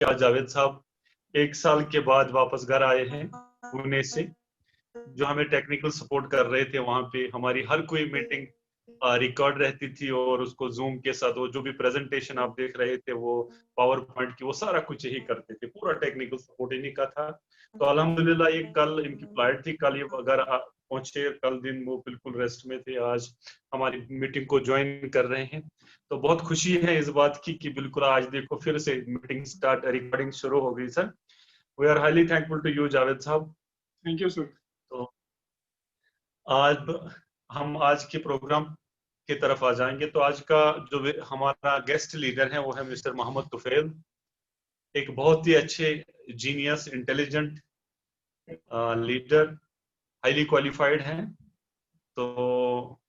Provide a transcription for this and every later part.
आज जावेद साहब 1 साल के बाद वापस घर आए हैं पुणे से। जो हमें टेक्निकल सपोर्ट कर रहे थे, वहां पे हमारी हर कोई मीटिंग रिकॉर्ड रहती थी और उसको जूम के साथ वो जो भी प्रेजेंटेशन आप देख रहे थे वो पावर पॉइंट की, वो सारा कुछ यही करते थे, पूरा टेक्निकल सपोर्ट इन्हीं का था। तो अल्हम्दुलिल्लाह ये कल इनकी फ्लाइट थी, कल ये अगर पहुंचे, कल दिन वो बिल्कुल रेस्ट में थे, आज हमारी मीटिंग को ज्वाइन कर रहे हैं। तो बहुत खुशी है इस बात की कि बिल्कुल आज देखो फिर से मीटिंग स्टार्ट, रिकॉर्डिंग शुरू हो गई sir. We are highly thankful to you Javed साहब। Thank you sir. तो आज हम आज के प्रोग्राम की तरफ आ जाएंगे। तो आज का जो हमारा गेस्ट लीडर है वो है मिस्टर मोहम्मद तुफैल, एक बहुत ही अच्छे genius intelligent leader, highly qualified हैं। तो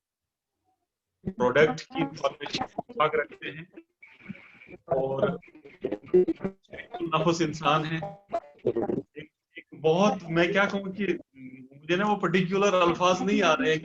प्रोडक्ट की इंफॉर्मेशन भाग रखते हैं और नफस इंसान है। एक बहुत, मैं क्या कहूँ कि मुझे ना वो पर्टिकुलर अल्फाज नहीं आ रहे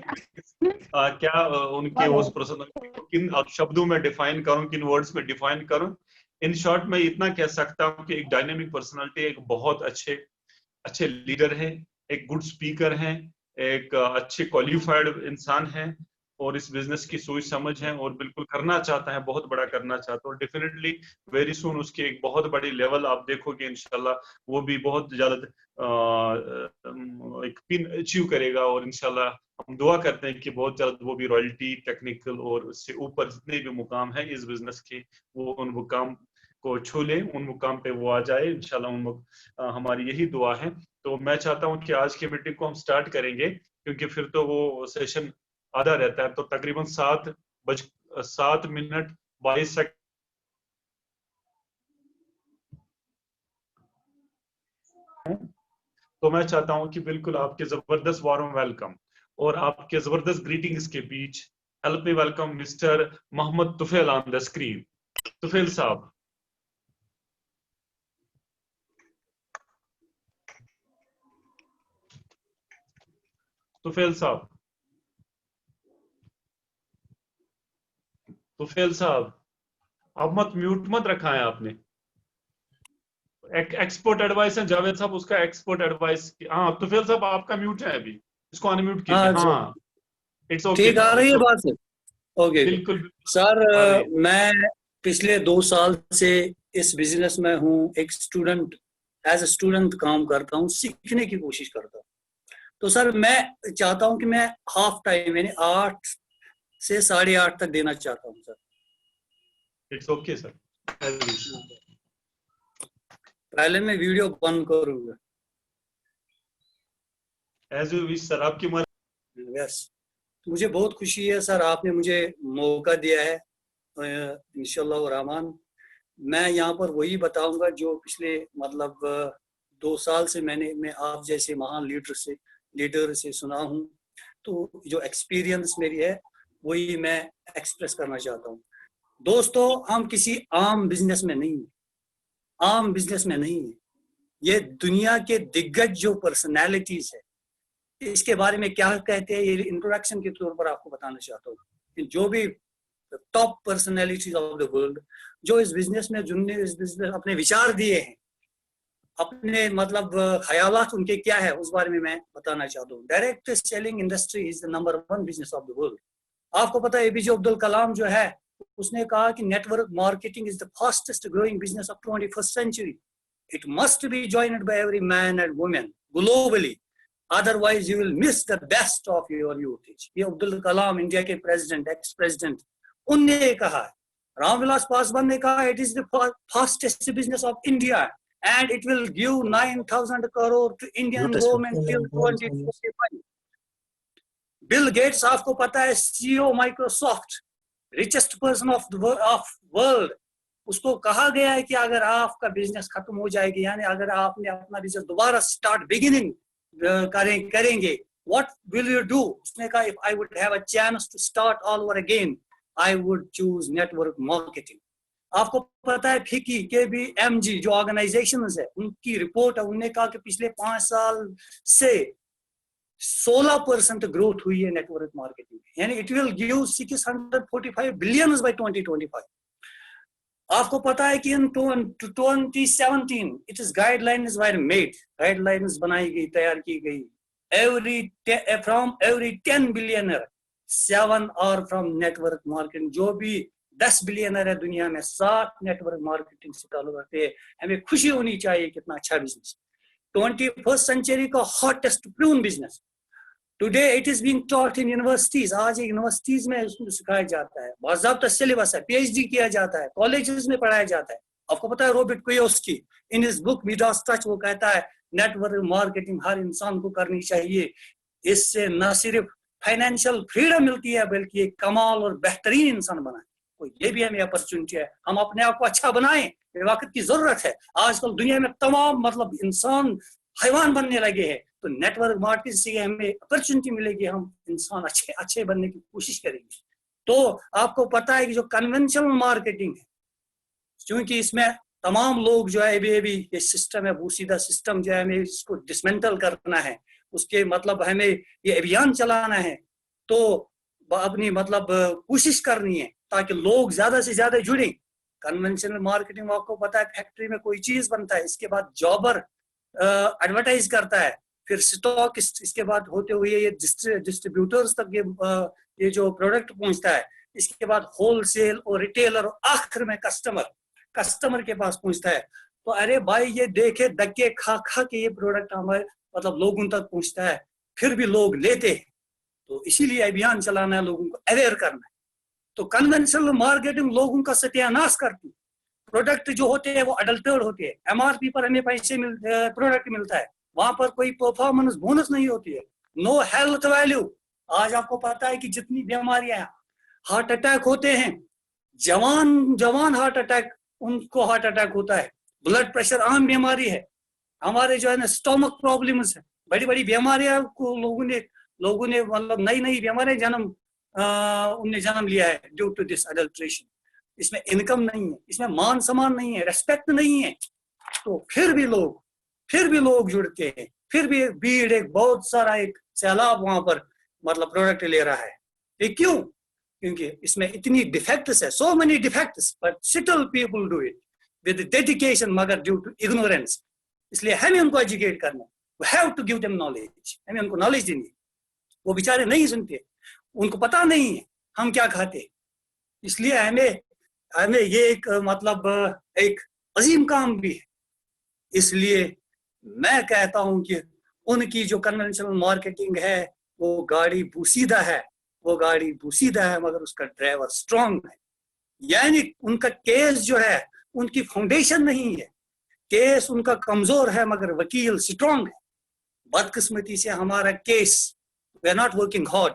क्या उनके उस पर्सनालिटी को किन शब्दों में डिफाइन करूं, किन वर्ड्स में डिफाइन करूं। इन शॉर्ट मैं इतना कह सकता हूं कि एक डायनेमिक पर्सनालिटी, एक बहुत अच्छे लीडर हैं, एक गुड स्पीकर हैं, एक अच्छे क्वालिफाइड इंसान हैं और इस बिजनेस की सोच समझ है और बिल्कुल करना चाहता है, बहुत बड़ा करना चाहता है और डेफिनेटली वेरी सुन उसकी एक बहुत बड़ी लेवल आप देखोगे इंशाल्लाह, वो भी बहुत जल्द एक पिन अचीव करेगा और इंशाल्लाह हम दुआ करते हैं कि बहुत जल्द वो भी रॉयल्टी, टेक्निकल और उससे ऊपर जितने भी मुकाम है इस बिजनेस के, वो उन मुकाम को छू ले, उन मुकाम पे वो आ जाए इंशाल्लाह। हमारी यही दुआ है। तो मैं चाहता हूं कि आज की मीटिंग को हम स्टार्ट करेंगे क्योंकि फिर तो वो सेशन आधा रहता है। तो तकरीबन 7:22 तो मैं चाहता हूं कि बिल्कुल आपके जबरदस्त वार्म वेलकम और आपके जबरदस्त ग्रीटिंग्स के बीच help me welcome mister Mohammad Tufail on the screen. Tufail साहब। तुफैल साहब, तुफैल साहब, आप मत म्यूट मत रखा है आपने। एक्सपोर्ट एडवाइस है जावेद साहब, उसका एक्सपोर्ट एडवाइस। हाँ तुफैल साहब आपका म्यूट है, अभी इसको अनम्यूट कीजिए। हाँ इट्स ओके ठीक आ नाउ, रही है इट्स बात सर? ओके बिल्कुल सर, आ रही है। मैं पिछले 2 साल से इस बिजनेस में हूँ। एक स्टूडेंट, एज ए स्टूडेंट काम करता हूँ, सीखने की कोशिश करता हूँ। तो सर मैं चाहता हूँ कि मैं हाफ टाइम यानी 8 से 8:30 तक देना चाहता हूँ सर। It's okay sir. पहले मैं वीडियो बंद करूंगा। एज यू विश सर, आपकी मर्जी। यस, मुझे बहुत खुशी है सर, आपने मुझे मौका दिया है। इंशाल्लाह रहमान मैं यहाँ पर वही बताऊंगा जो पिछले मतलब 2 साल से मैं आप जैसे महान लीडर से सुना हूँ। तो जो एक्सपीरियंस मेरी है वही मैं एक्सप्रेस करना चाहता हूँ। दोस्तों, हम किसी आम बिजनेस में नहीं है, आम बिजनेस में नहीं है। ये दुनिया के दिग्गज जो पर्सनैलिटीज है, इसके बारे में क्या कहते हैं ये इंट्रोडक्शन के तौर पर आपको बताना चाहता हूँ। जो भी top personalities of the world जो इस बिजनेस में, जिनने इस बिजनेस अपने विचार दिए हैं, अपने मतलब ख्यालात उनके क्या है, उस बारे में मैं बताना चाहता हूँ। Direct selling industry is the number 1 business of the world. आपको पता है एपीजे अब्दुल कलाम जो है उसने कहा कि network marketing is the fastest growing business of 21st century. It must be joined by every man and women globally, otherwise you will miss the best of your youth। ये Abdul Kalam, India के president, ex president, उनने कहा है। रामविलास पासवान ने कहा it is the fastest business of India and it will give 9,000 crore to Indian government till 2025। Bill Gates आपको पता है CEO Microsoft, richest person of world, उसको कहा गया है कि अगर आपका बिजनेस खत्म हो जाएगी, यानी अगर आपने अपना बिजनेस दोबारा स्टार्ट बिगिनिंग करेंगे, what will you do? उसने कहा if I would have a chance to start all over again, I would choose network marketing। आपको पता है फिकी के भी MG जो ऑर्गेनाइजेशंस है, उनकी रिपोर्ट है, उन्होंने कहा कि पिछले 5 साल से 16% ग्रोथ हुई है नेटवर्क मार्केटिंग, यानी it will give 645 billion by 2025। आपको पता है कि in 2017 it is guidelines were made, guidelines बनाई गई, तैयार की गई। From every 10 billionaire 7 are from network marketing. जो भी 10 बिलियनर है दुनिया में, 7 नेटवर्क मार्केटिंग से ताल्लुक रखते हैं। हमें खुशी होनी चाहिए, कितना अच्छा बिजनेस, 21st सेंचुरी का hottest prune business. Today it is being taught in universities. आज यूनिवर्सिटीज में उसको सिखाया जाता है, बाज़ाब्ता सिलेबस है, पीएचडी किया जाता है, कॉलेजेस में पढ़ाया जाता है। आपको पता है Robert Kiyosaki in his book Midas touch वो कहता है नेटवर्क मार्केटिंग हर इंसान को करनी चाहिए। इससे न सिर्फ फाइनेंशियल फ्रीडम मिलती है बल्कि एक कमाल और बेहतरीन इंसान बनाए। तो ये भी हमें अपॉर्चुनिटी है, हम अपने आप को अच्छा बनाएं, वक्त की जरूरत है। आजकल दुनिया में तमाम मतलब इंसान हैवान बनने लगे हैं, तो नेटवर्क मार्केटिंग से हमें अपॉर्चुनिटी मिलेगी, हम इंसान अच्छे बनने की कोशिश करेंगे। तो आपको पता है कि जो कन्वेंशनल मार्केटिंग है, क्योंकि इसमें तमाम लोग जो है अभी ये सिस्टम है, वो सीधा सिस्टम जो है हमें इसको डिसमेंटल करना है, उसके मतलब हमें ये अभियान चलाना है। तो अपनी मतलब कोशिश करनी है ताकि लोग ज्यादा से ज्यादा जुड़े। कन्वेंशनल मार्केटिंग आपको पता है फैक्ट्री में कोई चीज बनता है, इसके बाद जॉबर एडवर्टाइज करता है, फिर स्टॉक, इसके बाद होते हुए ये डिस्ट्रीब्यूटर्स तक ये जो प्रोडक्ट पहुंचता है, इसके बाद होलसेल और रिटेलर, आखिर में कस्टमर के पास पहुंचता है। तो अरे भाई ये देखे धक्के खा के ये प्रोडक्ट हमारे मतलब लोगों तक पहुंचता है, फिर भी लोग लेते हैं। तो इसीलिए अभियान चलाना है, लोगों को अवेयर करना है। तो कन्वेंशनल मार्केटिंग लोगों का सत्यानाश करती है। प्रोडक्ट जो होते हैं वो अडल्टर्ड होते हैं, एमआरपी पर हमें पैसे प्रोडक्ट मिलता है, वहां पर कोई परफॉर्मेंस बोनस नहीं होती है, नो हेल्थ वैल्यू। आज आपको पता है कि जितनी बीमारियां, हार्ट अटैक होते हैं, जवान हार्ट अटैक, उनको हार्ट अटैक होता है, ब्लड प्रेशर आम बीमारी है, हमारे जो है ना स्टोमक प्रॉब्लम्स है, बड़ी बड़ी बीमारियां को लोगों ने मतलब नई बीमारियां उनने जन्म लिया है ड्यू टू दिस अडल्ट्रेशन। इसमें इनकम नहीं है, इसमें मान सम्मान नहीं है, रेस्पेक्ट नहीं है, तो फिर भी लोग जुड़ते हैं, फिर भी भीड़ एक बहुत सारा एक सैलाब वहां पर मतलब प्रोडक्ट ले रहा है। ये क्यों? क्योंकि इसमें इतनी डिफेक्ट्स है, so many defects, but still people do it with dedication, मगर ड्यू टू इग्नोरेंस। इसलिए हमें उनको एजुकेट करना, we have to give them knowledge, हमें उनको नॉलेज देनी। वो बेचारे नहीं सुनते, उनको पता नहीं है हम क्या खाते। इसलिए हमें ये एक मतलब एक अजीम काम भी है। इसलिए मैं कहता हूं कि उनकी जो कन्वेंशनल मार्केटिंग है वो गाड़ी बूसीदा है, मगर उसका ड्राइवर स्ट्रांग है। यानी उनका केस जो है उनकी फाउंडेशन नहीं है, केस उनका कमजोर है मगर वकील स्ट्रांग है। बदकिस्मती से हमारा case, we are not working hard,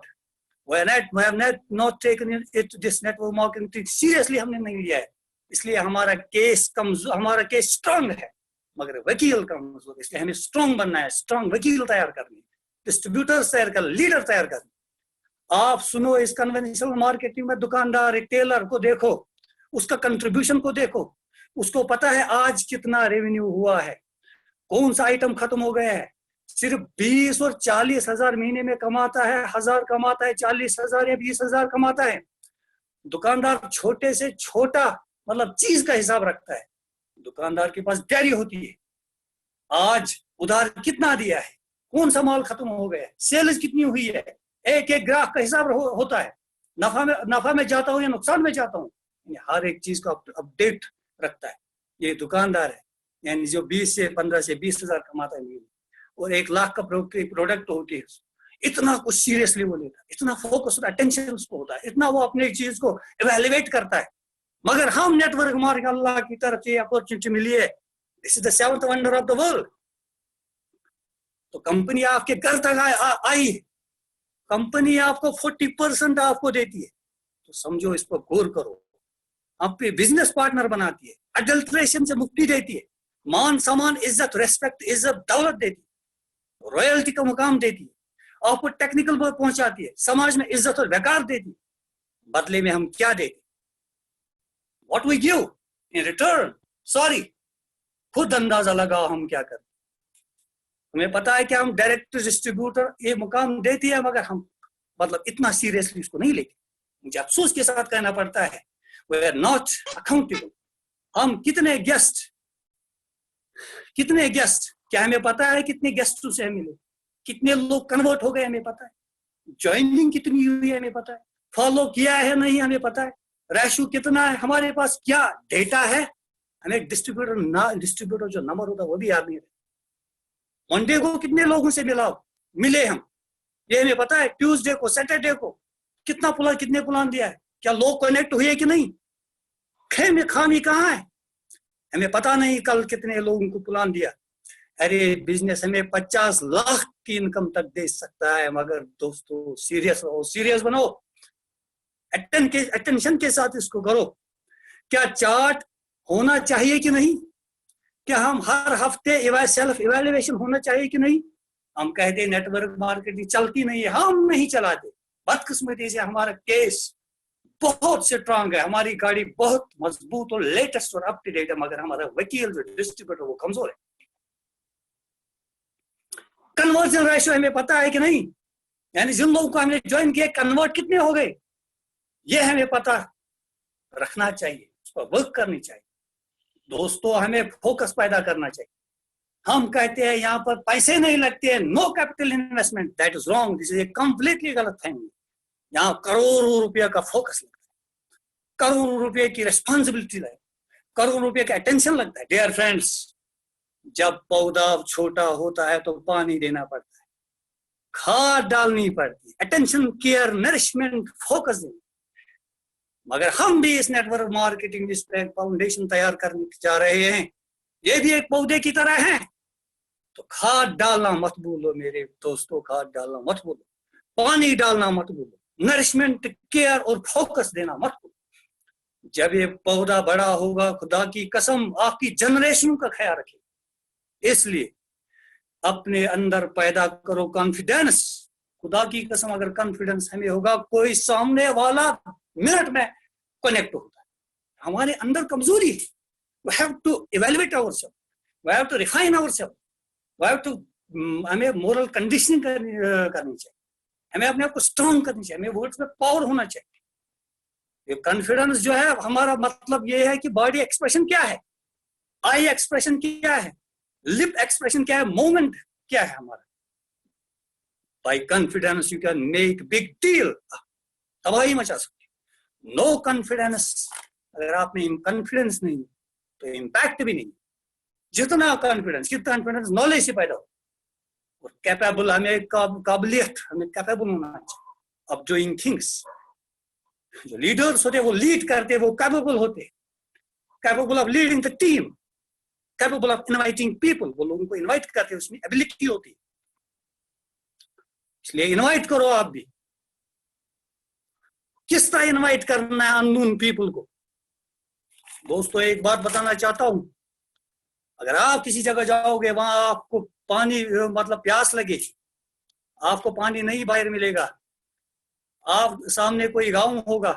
we have not taken it this network marketing seriously, हमने नहीं लिया है। इसलिए हमारा केस स्ट्रांग है मगर वकील कमजोर। इसलिए हमें स्ट्रांग बनना है, स्ट्रांग वकील तैयार करनी, डिस्ट्रीब्यूटर्स तैयार कर, लीडर तैयार करनी। आप सुनो, इस कन्वेंशनल मार्केटिंग में दुकानदार, रिटेलर को देखो, उसका कंट्रीब्यूशन को देखो, उसको पता है आज कितना रेवेन्यू हुआ है, कौन सा आइटम खत्म हो गया है। सिर्फ 20 और 40 हजार महीने में कमाता है, 1000 कमाता है, 40,000 या 20,000 कमाता है। दुकानदार छोटे से छोटा मतलब चीज का हिसाब रखता है। दुकानदार के पास डायरी होती है, आज उधार कितना दिया है, कौन सा माल खत्म हो गया है, सेल्स कितनी हुई है, एक ग्राहक का हिसाब होता है, नफा में जाता हूं या नुकसान में जाता हूं, हर एक चीज का अपडेट रखता है। ये दुकानदार है, यानी जो 20 से 15 से 20,000 कमाता है और 1 लाख का प्रोडक्ट होती है, इतना कुछ सीरियसली वो लेता है, इतना फोकस अटेंशन उसको होता है, इतना वो अपने चीज को इवेल्युएट करता है। मगर हम नेटवर्क मार्केटिंग, अल्लाह की तरफ से अपॉर्चुनिटी मिली है, this is the 7th wonder of the world. तो कंपनी आपके घर तक आई, कंपनी आपको 40% आपको देती है, तो समझो, इस पर गौर करो। आपके बिजनेस पार्टनर बनाती है, अडल्ट्रेशन से मुक्ति देती है, मान सम्मान, इज्जत, रेस्पेक्ट, इज्जत, दौलत देती है, रॉयल्टी का मुकाम देती है, आपको टेक्निकल पर पहुंचाती है, समाज में इज्जत और वकार देती है। बदले में हम क्या देते? What we give in return? Sorry, खुद अंदाजा लगाओ हम क्या करते। हमें पता है कि हम डायरेक्ट डिस्ट्रीब्यूटर ये मुकाम देती है, मगर हम मतलब इतना सीरियसली इसको नहीं लेते। मुझे अफसोस के साथ कहना पड़ता है, we are not accountable, हम कितने गेस्ट, क्या हमें पता है कितने गेस्ट से मिले, कितने लोग कन्वर्ट हो गए हमें पता है, ज्वाइनिंग कितनी हुई है हमें पता है, फॉलो किया है नहीं हमें पता है, रेशो कितना है हमारे पास, क्या डेटा है, हमें डिस्ट्रीब्यूटर जो नंबर होता है वो भी याद नहीं है। मंडे को कितने लोगों से मिले हम, ये हमें पता है। ट्यूसडे को, सैटरडे को कितने प्लान दिया है, क्या लोग कनेक्ट हुए कि नहीं, खामी कहाँ है, हमें पता नहीं कल कितने लोगों को प्लान दिया। अरे बिजनेस हमें 50 लाख की इनकम तक दे सकता है, मगर दोस्तों सीरियस रहो, सीरियस बनो, अटेंशन के साथ इसको करो। क्या चार्ट होना चाहिए कि नहीं, क्या हम हर हफ्ते सेल्फ इवैल्यूएशन होना चाहिए कि नहीं। हम कहते नेटवर्क मार्केटिंग चलती नहीं है, हम नहीं चलाते। बदकिस्मती से हमारा केस बहुत स्ट्रांग है, हमारी गाड़ी बहुत मजबूत और लेटेस्ट और अप टू डेट है, मगर हमारा वकील जो डिस्ट्रीब्यूटर वो कमजोर है। कन्वर्जन रेशियो हमें पता है कि नहीं, यानी जिन लोगों को हमने ज्वाइन किया कन्वर्ट कितने हो गए, ये हमें पता रखना चाहिए, उस पर वर्क करनी चाहिए। दोस्तों हमें फोकस पैदा करना चाहिए। हम कहते हैं यहाँ पर पैसे नहीं लगते हैं, no capital investment, that is wrong, this is completely गलत फहमी। यहाँ करोड़ों रुपया का फोकस लगता है, करोड़ों रुपये की रिस्पॉन्सिबिलिटी लगती है, करोड़ों रुपये का अटेंशन लगता है। डियर फ्रेंड्स, जब पौधा छोटा होता है तो पानी देना पड़ता है, खाद डालनी पड़ती है, अटेंशन, केयर, नरिशमेंट, फोकस देना। मगर हम भी इस नेटवर्क मार्केटिंग इस पे फाउंडेशन तैयार करने जा रहे हैं, ये भी एक पौधे की तरह है। तो खाद डालना मत भूलो मेरे दोस्तों, खाद डालना मत भूलो, पानी डालना मत भूलो, नरिशमेंट, केयर और फोकस देना मत भूलो। जब ये पौधा बड़ा होगा, खुदा की कसम आपकी जनरेशन का ख्याल रखिए। इसलिए अपने अंदर पैदा करो कॉन्फिडेंस। खुदा की कसम अगर कॉन्फिडेंस हमें होगा, कोई सामने वाला मिनट में कनेक्ट होता है। हमारे अंदर कमजोरी है, we have to evaluate ourselves, we have to refine ourselves, we have to हमें मोरल कंडीशनिंग करनी चाहिए, हमें अपने आप को स्ट्रॉन्ग करनी चाहिए, हमें वर्ड्स में पावर होना चाहिए। ये कॉन्फिडेंस जो है हमारा मतलब ये है कि बॉडी एक्सप्रेशन क्या है, आई एक्सप्रेशन क्या है, लिप एक्सप्रेशन क्या है, मोमेंट क्या है हमारा। By confidence you can make big deal, तबाही मचा सकते। नो कॉन्फिडेंस, अगर आप में कॉन्फिडेंस नहीं तो इम्पैक्ट भी नहीं। जितना कॉन्फिडेंस नॉलेज से पैदा हो, और कैपेबल, हमें काबिलियत, हमें कैपेबल होना चाहिए ऑफ डूइंग थिंग्स। जो लीडर्स होते हैं वो लीड करते हैं, वो कैपेबल होते हैं, capable of leading the team, capable of inviting people, वो लोगों को इनवाइट करते हैं, उसमें एबिलिटी होती है। इसलिए इनवाइट करो आप भी। किस तरह इनवाइट करना है अननोन पीपल को। दोस्तों एक बात बताना चाहता हूं, अगर आप किसी जगह जाओगे, वहां आपको पानी मतलब प्यास लगे, आपको पानी नहीं बाहर मिलेगा, आप सामने कोई गांव होगा,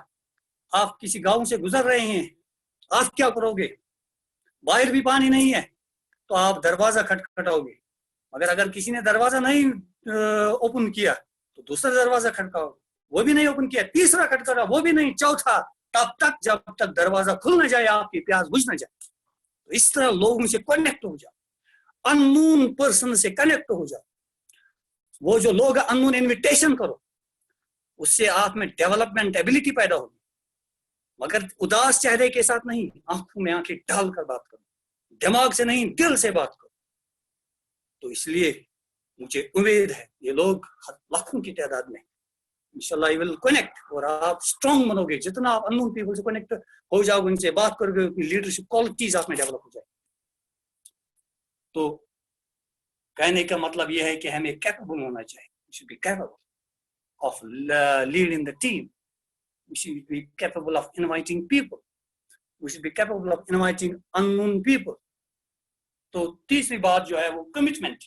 आप किसी गांव से गुजर रहे हैं, आप क्या करोगे, बाहर भी पानी नहीं है तो आप दरवाजा खटखटाओगे, मगर अगर किसी ने दरवाजा नहीं ओपन किया तो दूसरा दरवाजा खटखटाओगे, वो भी नहीं ओपन किया, तीसरा खटखटा, वो भी नहीं, चौथा, तब तक जब तक दरवाजा खुल न जाए, आपकी प्यास बुझ न जाए। तो इस तरह लोगों से कनेक्ट हो जाओ, अननोन पर्सन से कनेक्ट हो जाओ। वो जो लोग अननोन इनविटेशन करो, उससे आप में डेवलपमेंट एबिलिटी पैदा होगी, मगर उदास चेहरे के साथ नहीं, आंखों में आंखें डालकर बात करो, दिमाग से नहीं दिल से बात करो। तो इसलिए मुझे उम्मीद है ये लोग लाखों की तादाद में इंशाल्लाह आई विल कनेक्ट, और आप स्ट्रॉन्ग बनोगे। जितना आप अननोन पीपल से कनेक्ट हो जाओगे, उनसे बात करोगे, उनकी लीडरशिप क्वालिटीज आप में डेवलप हो जाए। तो कहने का मतलब यह है कि हमें कैपेबल होना चाहिए, we should be capable of leading the team, we should be capable of inviting people, we should be capable of inviting unknown people. तो तीसरी बात जो है वो कमिटमेंट।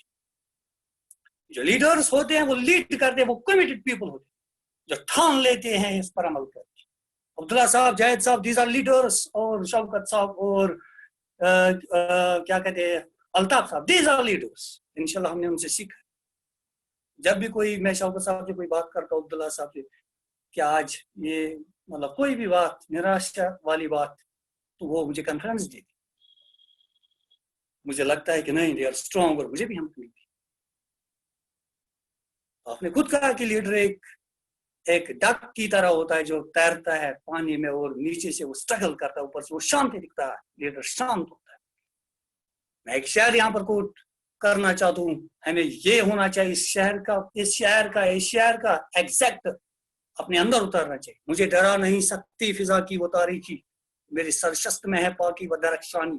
जो लीडर्स होते हैं वो लीड करते हैं, वो कमिटेड पीपल होते हैं, जो ठान लेते हैं इस पर अमल करके। अब्दुल्ला साहब, जायद साहब, दीज आर लीडर्स, और शौकत साहब, और क्या कहते हैं, अल्ताफ साहब, दीज आर लीडर्स। इंशाल्लाह हमने उनसे सीखा। जब भी कोई, मैं शौकत साहब से कोई बात करता हूँ, अब्दुल्ला साहब से, कि आज ये मतलब कोई भी बात, निराशा वाली बात, तो वो मुझे कॉन्फिडेंस देती, मुझे लगता है कि नहीं दे आर स्ट्रॉन्ग, और मुझे भी हिम्मत मिलती। आपने खुद कहा कि लीडर एक डक की तरह होता है जो तैरता है पानी में और नीचे से वो स्ट्रगल करता है, ऊपर से वो शांत दिखता है, लीडर शांत होता है। मैं एक शहर यहाँ पर कोट करना चाहता हूँ, हमें ये होना चाहिए इस शहर का एग्जैक्ट अपने अंदर उतारना चाहिए। मुझे डरा नहीं सकती फिजा की वो तारीखी, मेरी सरशस्त में है पाकी व दरख्शानी,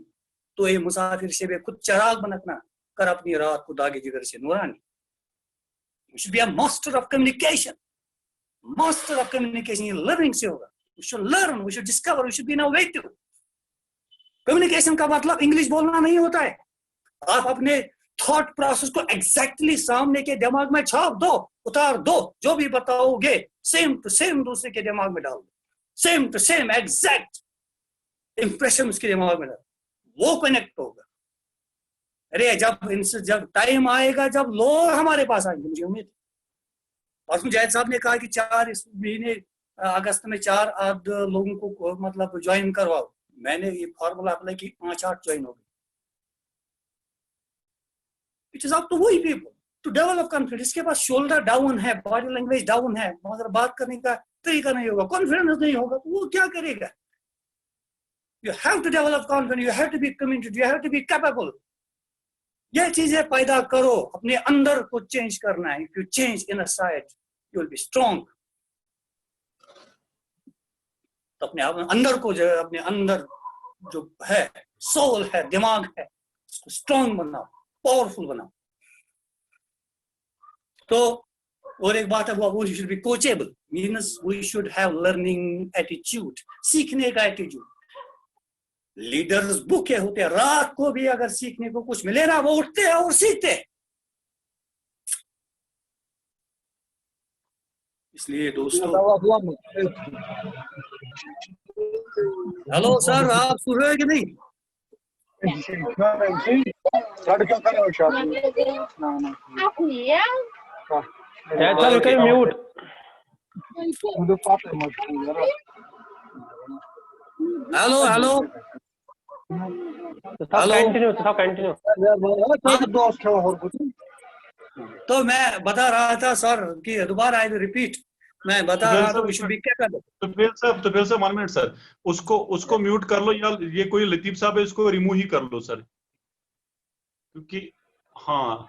तो ये मुसाफिर से भी खुद चराग बनकना, कर अपनी रात को दागे जिगर से नूरानी। We should be a master of communication. Master of communication ये learning से होगा। We should learn, we should discover, we should be innovative. Communication का मतलब इंग्लिश बोलना नहीं होता है। आप अपने थॉट प्रोसेस को एग्जैक्टली सामने के दिमाग में छाप दो, उतार दो, जो भी बताओगे सेम टू सेम दूसरे के दिमाग में डाल दो, same to same exact impression उसके दिमाग में डाल, वो कनेक्ट होगा। अरे जब टाइम आएगा जब लोग हमारे पास आएंगे, मुझे उम्मीद। और मुजाहिद साहब ने कहा कि 4 इस महीने अगस्त में 4 लोगों को मतलब ज्वाइन करवाओ। मैंने ये फॉर्मूला अप्लाई की, 5-8 ज्वाइन हो गए। इट इज अप टू वही पीपल टू डेवलप कॉन्फिडेंस। इसके पास शोल्डर डाउन है, बॉडी लैंग्वेज डाउन है, मगर बात करने का तरीका नहीं होगा, कॉन्फिडेंस नहीं होगा, तो वो क्या करेगा? You have to develop confidence, you have to be committed, you have to be capable. ये चीजें पैदा करो, अपने अंदर को चेंज करना है। If you change inside you will be strong. तो अपने अंदर को जो अपने अंदर जो है सोल है, दिमाग है, उसको स्ट्रांग बनाओ, पावरफुल बनाओ। तो और एक बात है वो should be coachable, means we should have learning attitude, सीखने का एटीट्यूड। लीडर्स भूखे होते हैं, रात को भी अगर सीखने को कुछ मिले ना वो उठते हैं और सीखते हैं। इसलिए दोस्तों, हेलो सर, आप सुन रहे हैं कि नहीं? म्यूट। Hello hello continue. तो मैं बता रहा था सर कि दोबारा आई रिपीट, मैं बता रहा था विश बी क्या कर दो। तो फिर सर 1 मिनट सर, उसको म्यूट कर लो, या ये कोई लतीफ साहब है इसको रिमूव ही कर लो सर, क्योंकि हाँ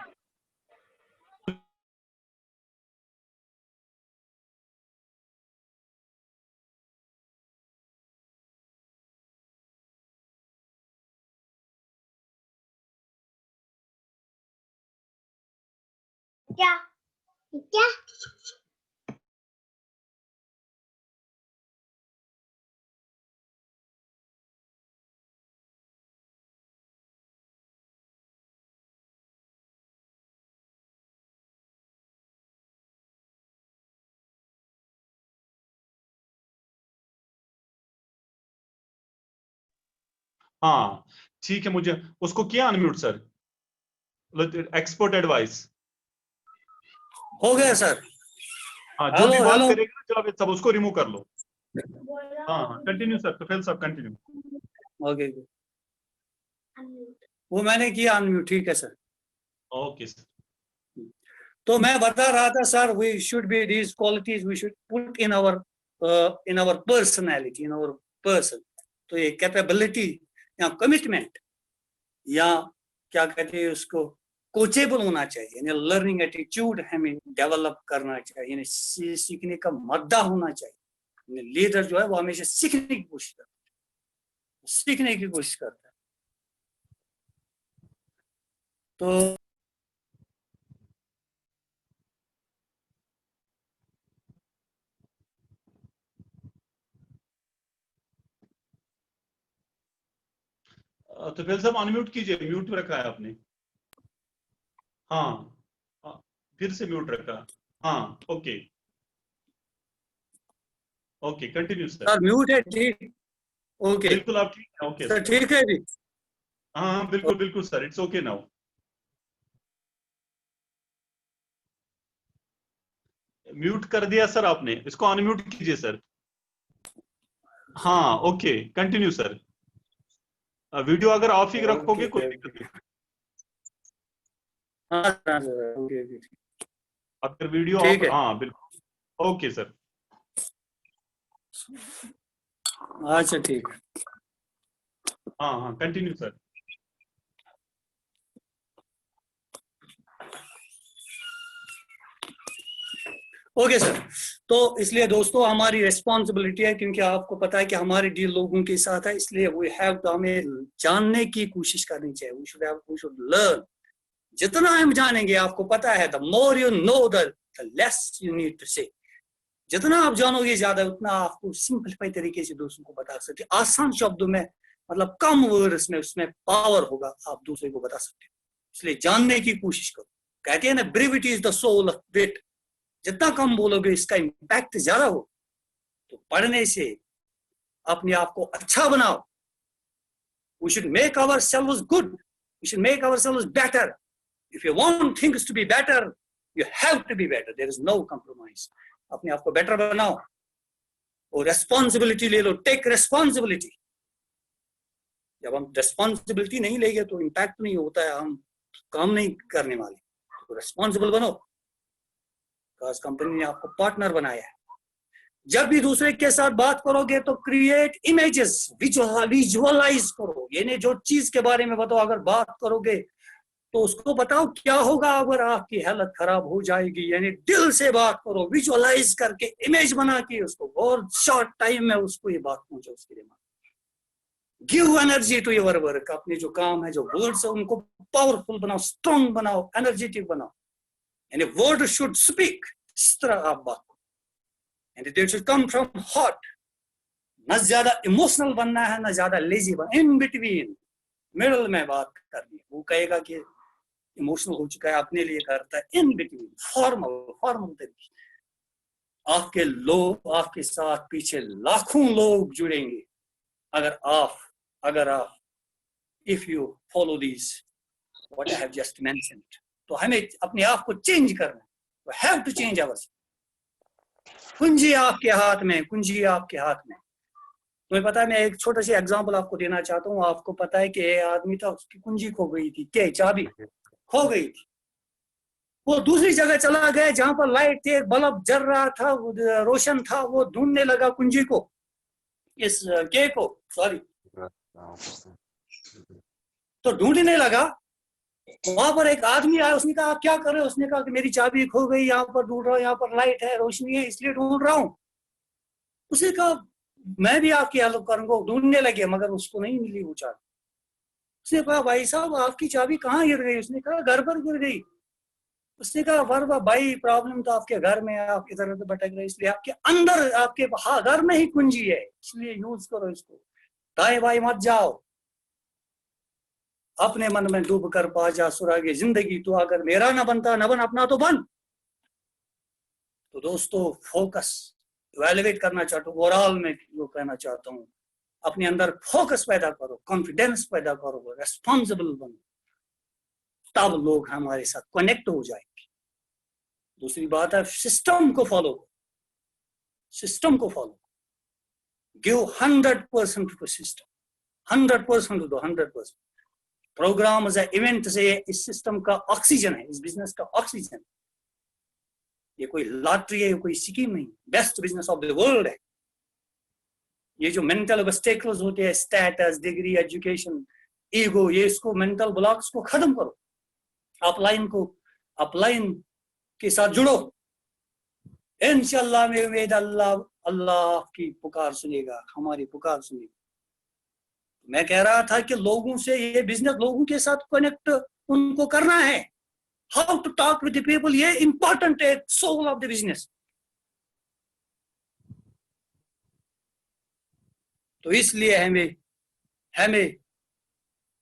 क्या क्या हाँ ठीक है, मुझे उसको किया अनम्यूट सर, एक्सपर्ट एडवाइस हो गया सर। हाँ, जो भी बात करेगा जावेद साहब उसको रिमूव कर लो। हाँ कंटिन्यू सर, तो साहब कंटिन्यू। ओके, वो मैंने किया अनम्यूट, ठीक है सर। Okay sir. तो मैं बता रहा था sir, we should be these qualities we should put in our personality, in our person. तो ये कैपेबिलिटी या कमिटमेंट या क्या कहते हैं उसको, कोचेबल होना चाहिए, यानी लर्निंग एटीट्यूड हमें डेवलप करना चाहिए, यानी सीखने का मद्दा होना चाहिए। लीडर जो है वो हमेशा सीखने की कोशिश करता है, तो फिर साहब अनम्यूट कीजिए, म्यूट रखा है आपने। हाँ फिर से म्यूट रखा। हाँ okay okay continue sir. Mute है, ठीक, ओके बिल्कुल आप ठीक है। ओके सर, ठीक है जी। हाँ बिल्कुल बिल्कुल sir, it's okay now. Mute कर दिया सर आपने, इसको अनम्यूट कीजिए सर। हाँ ओके कंटिन्यू सर। वीडियो अगर ऑफ ही रखोगे कोई दिक्कत नहीं। अगर वीडियो ठीक है। हाँ बिल्कुल ओके सर। अच्छा ठीक है। हाँ हाँ कंटिन्यू सर। Okay sir. तो इसलिए दोस्तों हमारी रिस्पॉन्सिबिलिटी है, क्योंकि आपको पता है कि हमारी डील लोगों के साथ है, इसलिए वी हैव टू, हमें जानने की कोशिश करनी चाहिए। We should learn. जितना हम जानेंगे, आपको पता है, the more you know the less you need to say. जितना आप जानोगे ज्यादा, उतना आपको सिंपलीफाई तरीके से दूसरों को बता सकते, आसान शब्दों में, मतलब कम वर्ड्स में, उसमें पावर होगा, आप दूसरे को बता सकते हो। इसलिए जानने की कोशिश करो। कहते हैं ना, ब्रीविटी इज द सोल ऑफ विट। जितना कम बोलोगे इसका इम्पैक्ट ज्यादा हो। तो पढ़ने से अपने आप को अच्छा बनाओ। We should make ourselves good, we should make ourselves better. If you want things to be better, you have to be better, there is no compromise. अपने आप को बेटर बनाओ और रेस्पॉन्सिबिलिटी ले लो। Take responsibility. जब हम responsibility नहीं लेंगे तो इम्पैक्ट नहीं होता है, हम काम नहीं करने वाले। तो रेस्पॉन्सिबल बनो, बिकॉज कंपनी ने आपको पार्टनर बनाया है। जब भी दूसरे के साथ बात करोगे तो क्रिएट इमेजेस, विजुअलाइज करो। यानी जो चीज के बारे में बताओ, अगर बात करोगे तो उसको बताओ क्या होगा अगर आपकी हालत खराब हो जाएगी। यानी दिल से बात करो, विजुअलाइज करके, इमेज बना के उसको, बहुत शॉर्ट टाइम में उसको ये बात पहुंचे उसके दिमाग। Give energy to your work. अपने जो काम है, जो वर्ड्स है, उनको पावरफुल बनाओ, स्ट्रॉन्ग बनाओ, एनर्जेटिक बनाओ। यानी वर्ड शुड स्पीक, इस तरह आप बात। And it should come from heart. न ज्यादा इमोशनल बनना है, न ज्यादा लेजी बनना, इन बिटवीन, मिडल में बात करनी है। वो कहेगा कि इमोशनल हो चुका है, अपने लिए करता है, इन बिटवीन, फॉर्मल तरीके। आपके लोग, आपके साथ पीछे लाखों लोग जुड़ेंगे अगर आप if you follow this what I have just mentioned. तो हमें अपने आप को चेंज करना है। We have to change ourself. कुंजी आपके हाथ में, कुंजी आपके हाथ में। तुम्हें पता है, मैं एक छोटा सा एग्जांपल आपको देना चाहता हूँ। आपको पता है कि एक आदमी था, उसकी कुंजी खो गई थी, क्या चाबी खो गई थी। वो दूसरी जगह चला गया जहां पर लाइट थी, बल्ब जल रहा था, रोशन था। वो ढूंढने लगा कुंजी को, इस के को, सॉरी, तो ढूंढने लगा। वहां पर एक आदमी आया, उसने कहा आप क्या कर रहे हो? उसने कहा कि मेरी चाबी खो गई, यहाँ पर ढूंढ रहा हूँ, यहाँ पर लाइट है, रोशनी है, इसलिए ढूंढ रहा हूँ। उसने कहा मैं भी आपकी हेल्प करूंगा। ढूंढने लगे, मगर उसको नहीं मिली वो चाबी। उसने कहा भाई साहब आपकी चाबी कहाँ गिर गई? उसने कहा घर पर गिर गई। उसने कहा वाह भाई, प्रॉब्लम तो आपके घर में है, आप इधर उधर भटक रहे, इसलिए आपके अंदर, आपके घर में ही कुंजी है, इसलिए यूज करो इसको। दाएं बाएं मत जाओ, अपने मन में डूब कर पा जा सुरागे जिंदगी। तो अगर मेरा ना बनता, ना बन अपना तो बन। तो दोस्तों फोकस, इवैल्यूएट करना चाहता हूँ, ओवरऑल में जो कहना चाहता हूँ, अपने अंदर फोकस पैदा करो, कॉन्फिडेंस पैदा करो, रेस्पॉन्सिबल बनो, तब लोग हमारे साथ कनेक्ट हो जाएंगे। दूसरी बात है सिस्टम को फॉलो, सिस्टम को फॉलो, गिव 100% टू सिस्टम, 100% दो, 100%। प्रोग्राम इवेंट से इस सिस्टम का ऑक्सीजन है, इस बिजनेस का ऑक्सीजन। ये कोई लॉटरी है, कोई स्कीम नहीं, best business of the world है। ये जो मेंटल ऑब्स्टेकल्स होते हैं, स्टेटस, डिग्री, एजुकेशन, ईगो, ये इसको, मेंटल ब्लॉक्स को खत्म करो, अपलाइन के साथ जुड़ो। इंशाल्लाह में उम्मीद, अल्लाह की पुकार सुनेगा, हमारी पुकार सुनेगा। मैं कह रहा था कि लोगों से ये बिजनेस, लोगों के साथ कनेक्ट उनको करना है। How to talk with the people, ये इंपॉर्टेंट है, सोल ऑफ द बिजनेस। तो इसलिए हमें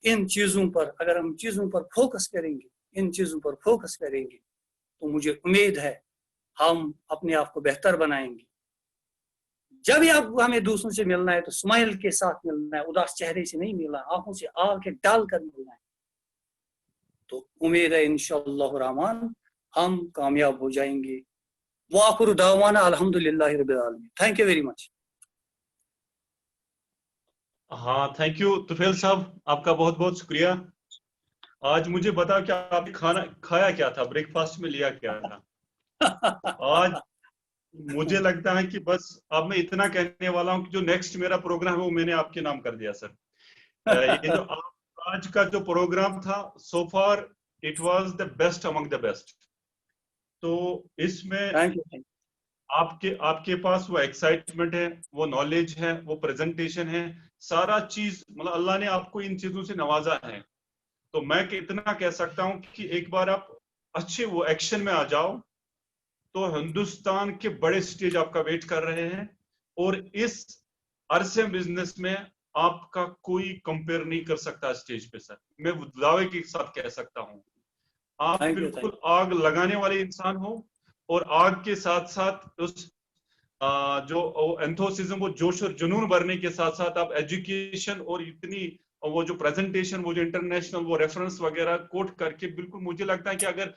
इन चीजों पर, अगर हम चीजों पर फोकस करेंगे, इन चीजों पर फोकस करेंगे, तो मुझे उम्मीद है हम अपने आप को बेहतर बनाएंगे। जब भी आप हमें दूसरों से मिलना है तो स्माइल के साथ मिलना है, उदास चेहरे से नहीं मिलना, आंखों से आंखें डालकर मिलना है। तो उम्मीद है इंशाअल्लाह रहमान हम कामयाब हो जाएंगे। वाखिर दावाना अल्हम्दुलिल्लाहि रब्बिल आलमीन। Thank you very much. हाँ, थैंक यू तुफेल साहब, आपका बहुत बहुत शुक्रिया। आज मुझे बताओ कि आपने खाना खाया क्या था, ब्रेकफास्ट में लिया क्या था आज? मुझे लगता है कि बस अब मैं इतना कहने वाला हूँ कि जो नेक्स्ट मेरा प्रोग्राम है वो मैंने आपके नाम कर दिया सर। ये जो आज का जो प्रोग्राम था, so far it was the best among the best. तो इसमें थैंक यू। आपके आपके पास वो एक्साइटमेंट है, वो नॉलेज है, वो प्रेजेंटेशन है, सारा चीज, मतलब अल्लाह ने आपको इन चीजों से नवाजा है। तो मैं इतना कह सकता हूँ कि एक बार आप अच्छे वो एक्शन में आ जाओ तो हिंदुस्तान के बड़े स्टेज आपका वेट कर रहे हैं। और इस अरसे बिजनेस में आपका कोई कंपेयर नहीं कर सकता स्टेज पे सर, मैं दावे के साथ कह सकता हूँ। आप थैंक यू। बिल्कुल आग लगाने वाले इंसान हो, और आग के साथ साथ उस जो एंथोसिज्म, वो जोश और जुनून भरने के साथ साथ आप एजुकेशन और इतनी वो जो प्रेजेंटेशन, वो जो इंटरनेशनल वो रेफरेंस वगैरह कोट करके, बिल्कुल मुझे लगता है कि अगर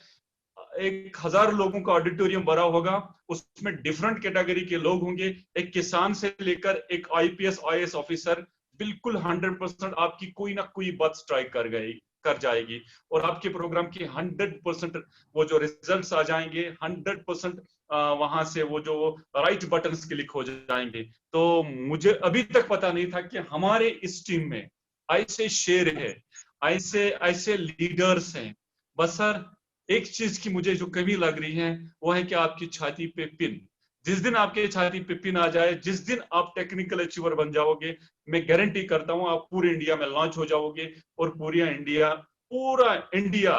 1,000 लोगों का ऑडिटोरियम भरा होगा, उसमें डिफरेंट कैटेगरी के लोग होंगे, एक किसान से लेकर एक आईपीएस आईएएस ऑफिसर, बिल्कुल 100% आपकी कोई ना कोई बात स्ट्राइक कर जाएगी, और आपके प्रोग्राम की 100% वो जो रिजल्ट्स आ जाएंगे, 100% वहां से वो जो राइट बटन्स क्लिक हो जाएंगे। तो मुझे अभी तक पता नहीं था कि हमारे इस टीम में ऐसे शेर है, ऐसे ऐसे लीडर्स हैं। बस सर, एक चीज की मुझे जो कमी लग रही है वो है कि आपकी छाती पे पिन, जिस दिन आपके छाती पे पिन आ जाए, जिस दिन आप टेक्निकल अचीवर बन जाओगे, मैं गारंटी करता हूं आप पूरे इंडिया में लॉन्च हो जाओगे, और पूरा इंडिया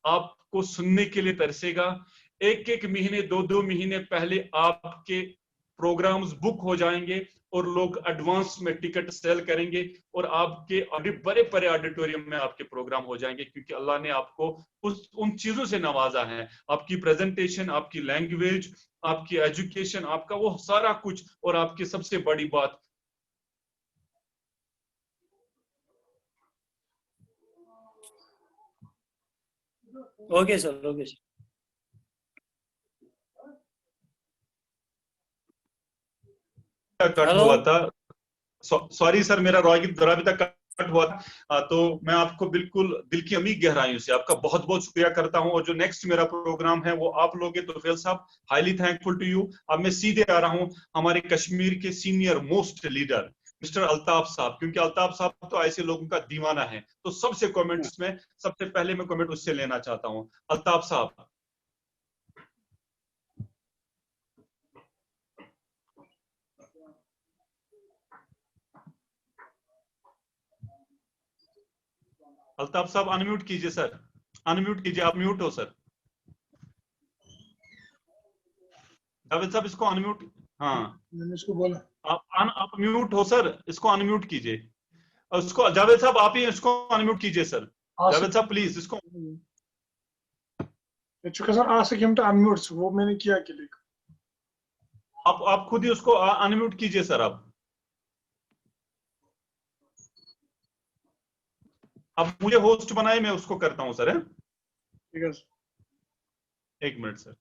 आपको सुनने के लिए तरसेगा। एक एक महीने, दो दो महीने पहले आपके प्रोग्राम्स बुक हो जाएंगे, और लोग एडवांस में टिकट सेल करेंगे, और आपके बड़े बड़े ऑडिटोरियम में आपके प्रोग्राम हो जाएंगे, क्योंकि अल्लाह ने आपको उन चीजों से नवाजा है, आपकी प्रेजेंटेशन, आपकी लैंग्वेज, आपकी एजुकेशन, आपका वो सारा कुछ, और आपकी सबसे बड़ी बात। Okay sir, okay sir. Cut hello. हुआ था, सॉरी सर, मेरा राबिता कट हुआ था। तो मैं आपको बिल्कुल दिल की अमीर गहराइयों से आपका बहुत बहुत शुक्रिया करता हूं, और जो नेक्स्ट मेरा प्रोग्राम है वो आप लोगे तो फेल साहब, हाईली थैंकफुल टू यू। अब मैं सीधे आ रहा हूं हमारे कश्मीर के senior most leader mister Altaf साहब, क्योंकि अल्ताफ साहब तो ऐसे लोगों का दीवाना है, तो सबसे कमेंट्स में सबसे पहले मैं कमेंट उससे लेना चाहता हूं। अल्ताफ साहब। अल्ताफ साहब अनम्यूट कीजिए सर, अनम्यूट कीजिए, आप म्यूट हो सर। जावेद साहब इसको अनम्यूट, हाँ मैंने इसको बोला। आप म्यूट हो सर, इसको अनम्यूट कीजिए। उसको जावेद साहब आप ही इसको अनम्यूट कीजिए सर, जावेद साहब प्लीज इसको। Sir ask him to unmute, वो मैंने किया क्लिक। आप खुद ही उसको अनम्यूट कीजिए सर। आप मुझे होस्ट बनाए, मैं उसको करता हूं सर, है? ठीक है सर। एक मिनट सर,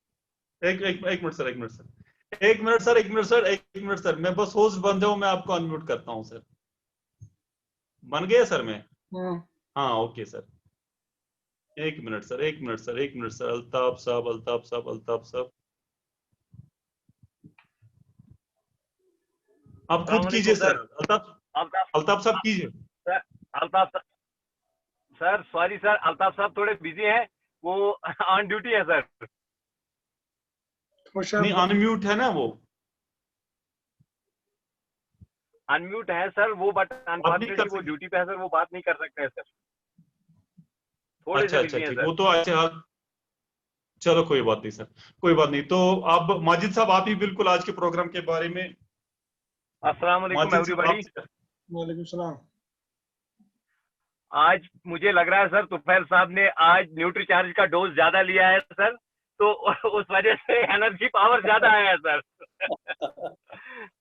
एक मिनट सर, एक मिनट सर, एक मिनट सर, एक मिनट सर, एक मिनट सर, मैं बस होस्ट बन जाऊं, मैं आपको अनम्यूट करता हूं सर। बन गया सर मैं? हाँ ओके सर, एक मिनट सर, एक मिनट सर, एक मिनट सर। अल्ताफ साहब, अल्ताफ साहब, अल्ताफ साहब, आप खुद कीजिए सर। अल्ताफ, अल्ताफ साहब कीजिए sir. Altaf sir, sorry sir, Altaf साहब थोड़े बिजी हैं, वो ऑन ड्यूटी है सर। नहीं, अनम्यूट है ना वो, अनम्यूट है सर वो, बट अनफॉर्चुनेटली वो सकते। ड्यूटी पे है सर, वो बात नहीं कर सकते हैं सर, थोड़े अच्छा से अच्छा बिजी हैं ठीक, सर। वो तो ऐसे हाल, चलो कोई बात नहीं सर, कोई बात नहीं। तो आप माजिद साहब, आप ही बिल्कुल आज के प्रोग्राम के बारे में। अस्सलाम वालेकुम माजिद साहब एवरीबॉडी। वालेकुम सलाम। आज मुझे लग रहा है सर तुफैल साहब ने आज न्यूट्री चार्ज का डोज ज्यादा लिया है सर, तो उस वजह से एनर्जी पावर ज्यादा आया है सर।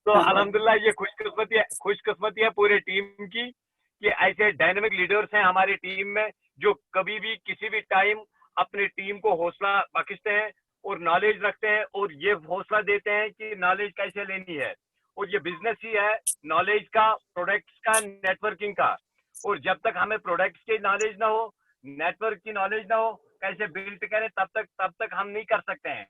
तो अल्हम्दुलिल्लाह ये खुशकिस्मती है पूरे टीम की कि ऐसे डायनेमिक लीडर्स हैं हमारी टीम में, जो कभी भी किसी भी टाइम अपनी टीम को हौसला बख्शते हैं और नॉलेज रखते हैं, और ये हौसला देते हैं कि नॉलेज कैसे लेनी है और ये बिजनेस ही है नॉलेज का, प्रोडक्ट्स का, नेटवर्किंग का। और जब तक हमें प्रोडक्ट्स की नॉलेज ना हो, नेटवर्क की नॉलेज ना हो, कैसे बिल्ड करें, तब तक हम नहीं कर सकते हैं।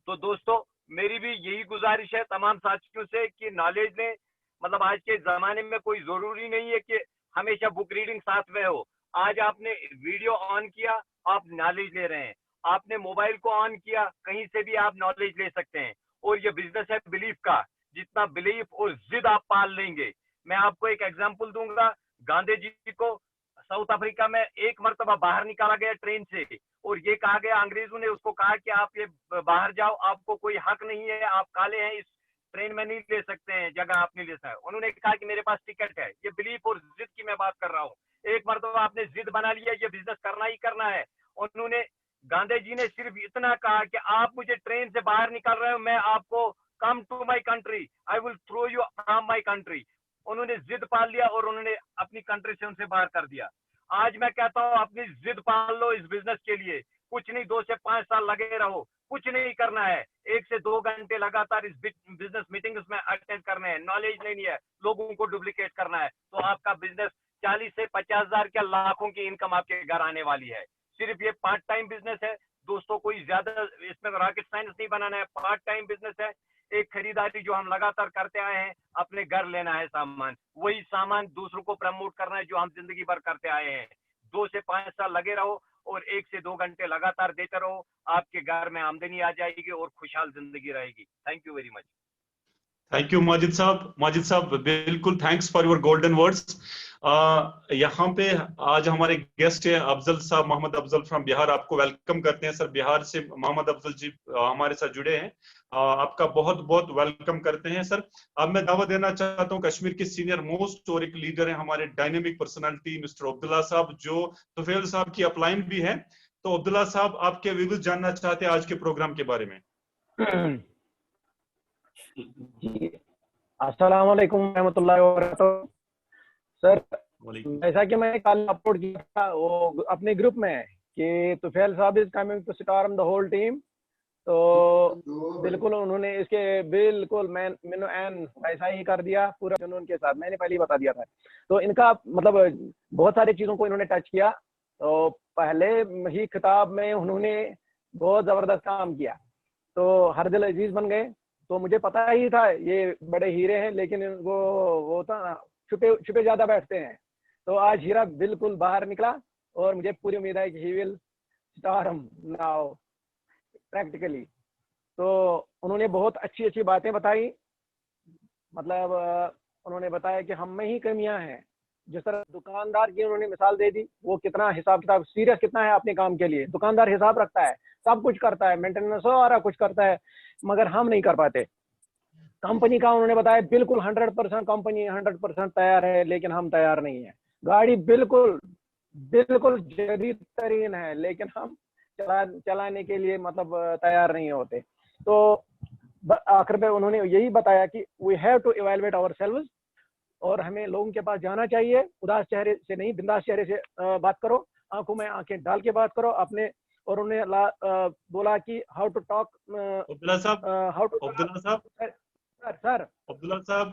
तो दोस्तों मेरी भी यही गुजारिश है तमाम साथियों से कि नॉलेज लें। मतलब आज के जमाने में कोई जरूरी नहीं है कि हमेशा बुक रीडिंग साथ में हो। आज आपने वीडियो ऑन किया, आप नॉलेज ले रहे हैं। आपने मोबाइल को ऑन किया, कहीं से भी आप नॉलेज ले सकते हैं। और ये बिजनेस है बिलीफ का। जितना बिलीफ और जिद आप पाल लेंगे। मैं आपको एक एग्जांपल दूंगा। गांधी जी को साउथ अफ्रीका में एक मरतबा बाहर निकाला गया ट्रेन से, और ये कहा गया, अंग्रेजों ने उसको कहा कि आप ये बाहर जाओ, आपको कोई हक नहीं है, आप काले हैं, इस ट्रेन में नहीं ले सकते हैं, जगह आप नहीं ले सकते। उन्होंने कहा कि मेरे पास टिकट है। ये बिलीफ और जिद की मैं बात कर रहा हूँ। एक मरतबा आपने जिद बना लिया, ये बिजनेस करना ही करना है। उन्होंने, गांधी जी ने सिर्फ इतना कहा कि आप मुझे ट्रेन से बाहर निकाल रहे हो, मैं आपको, come to my country, I will throw you from my country. उन्होंने जिद पाल लिया और उन्होंने अपनी कंट्री से उनसे बाहर कर दिया। आज मैं कहता हूं अपनी जिद पाल लो इस बिजनेस के लिए। कुछ नहीं, 2 से 5 साल लगे रहो, कुछ नहीं करना है। 1 से 2 घंटे लगातार इस बिजनेस मीटिंग्स में अटेंड करने हैं, नॉलेज लेनी है, लोगों को डुप्लीकेट करना है, तो आपका बिजनेस 40 से 50 हजार क्या लाखों की इनकम आपके घर आने वाली है। सिर्फ ये पार्ट टाइम बिजनेस है दोस्तों, कोई ज्यादा इसमें रॉकेट साइंस नहीं बनाना है। पार्ट टाइम बिजनेस है, एक खरीदारी जो हम लगातार करते आए हैं, अपने घर लेना है सामान, वही सामान दूसरों को प्रमोट करना है जो हम जिंदगी भर करते आए हैं। 2 से 5 साल लगे रहो और 1 से 2 घंटे लगातार देते रहो, आपके घर में आमदनी आ जाएगी और खुशहाल जिंदगी रहेगी। Thank you very much. Thank you Majid साहब। माजिद साहब बिल्कुल thanks for your golden words. यहाँ पे आज हमारे गेस्ट है अफजल साहब, मोहम्मद अफजल फ्रॉम बिहार। आपको वेलकम करते हैं सर। बिहार से मोहम्मद अफजल जी हमारे साथ जुड़े हैं। आपका बहुत बहुत वेलकम करते हैं सर। अब मैं दावा देना चाहता हूँ कश्मीर के सीनियर मोस्ट और एक लीडर है हमारे डायनेमिक पर्सनालिटी मिस्टर अब्दुल्ला साहब, जो तुफैल साहब की अपलाइन भी है। तो अब्दुल्ला साहब आपके व्यूज जानना चाहते हैं आज के प्रोग्राम के बारे में। जी, अस्सलाम वालेकुम रहमतुल्लाहि व बरकातहू। सर जैसा कि मैंने कल अपलोड किया था वो अपने ग्रुप में कि तुफैल साहब is coming to storm the whole team, तो बिल्कुल उन्होंने इसके बिल्कुल मैंने ऐसा ही कर दिया पूरा जुनून के साथ। मैंने पहले ही बता दिया था। तो इनका मतलब बहुत सारी चीज़ों को इन्होंने टच किया। तो पहले ही खिताब में उन्होंने बहुत ज़बरदस्त काम किया, तो हर दिल अजीज बन गए। तो मुझे पता ही था ये बड़े हीरे हैं, लेकिन वो था ना, छुपे ज़्यादा बैठते हैं। तो आज हीरा बिल्कुल बाहर निकला और मुझे पूरी उम्मीद है कि he will storm now practically. तो उन्होंने बहुत अच्छी अच्छी बातें बताई। मतलब उन्होंने बताया कि हम में ही कमियां हैं। जिस तरह दुकानदार की उन्होंने मिसाल दे दी, वो कितना हिसाब किताब सीरियस कितना है अपने काम के लिए। दुकानदार हिसाब रखता है, सब कुछ करता है, मेंटेनेंस सारा कुछ करता है, मगर हम नहीं कर पाते। कंपनी का उन्होंने बताया बिल्कुल 100% कंपनी 100% तैयार है, लेकिन हम तैयार नहीं है। गाड़ी बिल्कुल जदीद तरीन है, लेकिन हम चलाने के लिए मतलब तैयार नहीं होते। तो आखिर में उन्होंने यही बताया कि we have to evaluate ourselves, और हमें लोगों के पास जाना चाहिए। उदास चेहरे से नहीं, बिंदास चेहरे से बात करो, आंखों में आंखें डाल के बात करो अपने। और उन्होंने बोला कि हाउ टू टॉक। अब्दुल्ला साहब, अब्दुल्ला साहब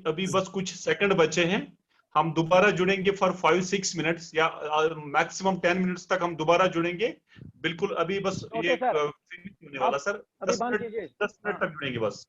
अभी बस कुछ सेकंड बचे हैं। हम दोबारा जुड़ेंगे फॉर 5-6 मिनट्स या मैक्सिमम 10 मिनट्स तक हम दोबारा जुड़ेंगे। बिल्कुल अभी बस ये फिनिश होने वाला सर। 10 मिनट तक जुड़ेंगे बस।